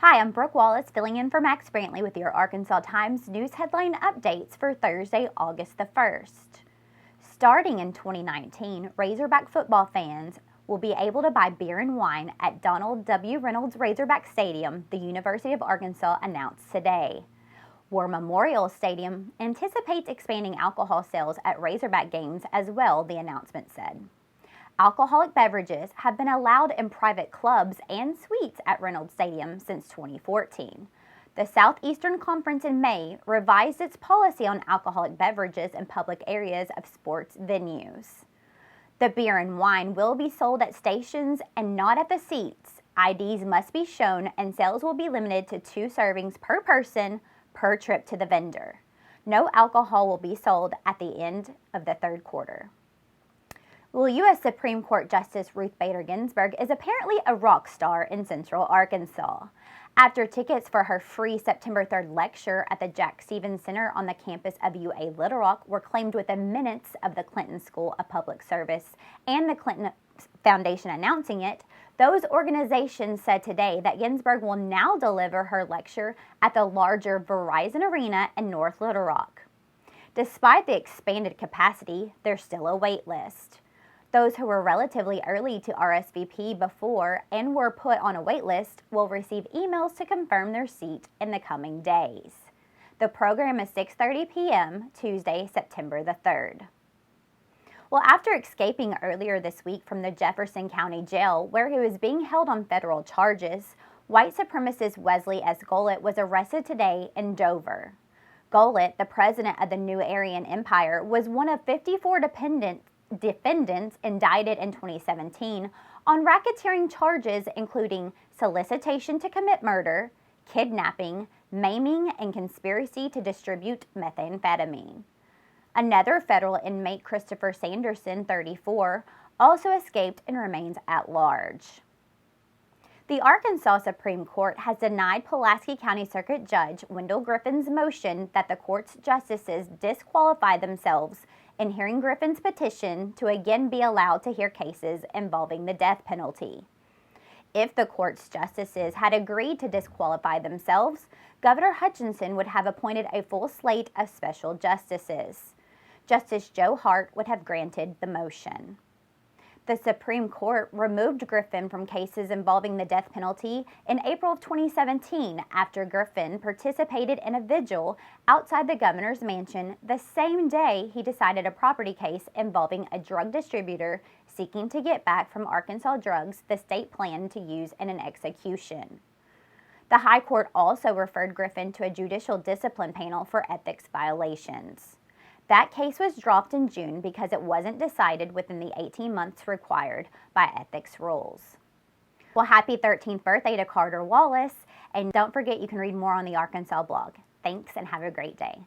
Hi, I'm Brooke Wallace, filling in for Max Brantley with your Arkansas Times news headline updates for Thursday, August the 1st. Starting in 2019, Razorback football fans will be able to buy beer and wine at Donald W. Reynolds Razorback Stadium, the University of Arkansas announced today. War Memorial Stadium anticipates expanding alcohol sales at Razorback games as well, the announcement said. Alcoholic beverages have been allowed in private clubs and suites at Reynolds Stadium since 2014. The Southeastern Conference in May revised its policy on alcoholic beverages in public areas of sports venues. The beer and wine will be sold at stations and not at the seats. IDs must be shown and sales will be limited to 2 servings per person per trip to the vendor. No alcohol will be sold at the end of the third quarter. Well, U.S. Supreme Court Justice Ruth Bader Ginsburg is apparently a rock star in Central Arkansas. After tickets for her free September 3rd lecture at the Jack Stevens Center on the campus of UA Little Rock were claimed within minutes of the Clinton School of Public Service and the Clinton Foundation announcing it, those organizations said today that Ginsburg will now deliver her lecture at the larger Verizon Arena in North Little Rock. Despite the expanded capacity, there's still a wait list. Those who were relatively early to RSVP before and were put on a wait list will receive emails to confirm their seat in the coming days. The program is 6:30 p.m. Tuesday, September the 3rd. Well, after escaping earlier this week from the Jefferson County Jail, where he was being held on federal charges, white supremacist Wesley S. Gollett was arrested today in Dover. Gollett, the president of the New Aryan Empire, was one of 54 defendants indicted in 2017 on racketeering charges including solicitation to commit murder, kidnapping, maiming, and conspiracy to distribute methamphetamine. Another federal inmate, Christopher Sanderson, 34, also escaped and remains at large. The Arkansas Supreme Court has denied Pulaski County Circuit Judge Judge Griffins' motion that the court's justices disqualify themselves in hearing Griffin's petition to again be allowed to hear cases involving the death penalty. If the court's justices had agreed to disqualify themselves, Governor Hutchinson would have appointed a full slate of special justices. Justice Joe Hart would have granted the motion. The Supreme Court removed Griffin from cases involving the death penalty in April of 2017 after Griffin participated in a vigil outside the governor's mansion the same day he decided a property case involving a drug distributor seeking to get back from Arkansas drugs the state planned to use in an execution. The High Court also referred Griffin to a judicial discipline panel for ethics violations. That case was dropped in June because it wasn't decided within the 18 months required by ethics rules. Well, happy 13th birthday to Carter Wallace, and don't forget you can read more on the Arkansas blog. Thanks and have a great day.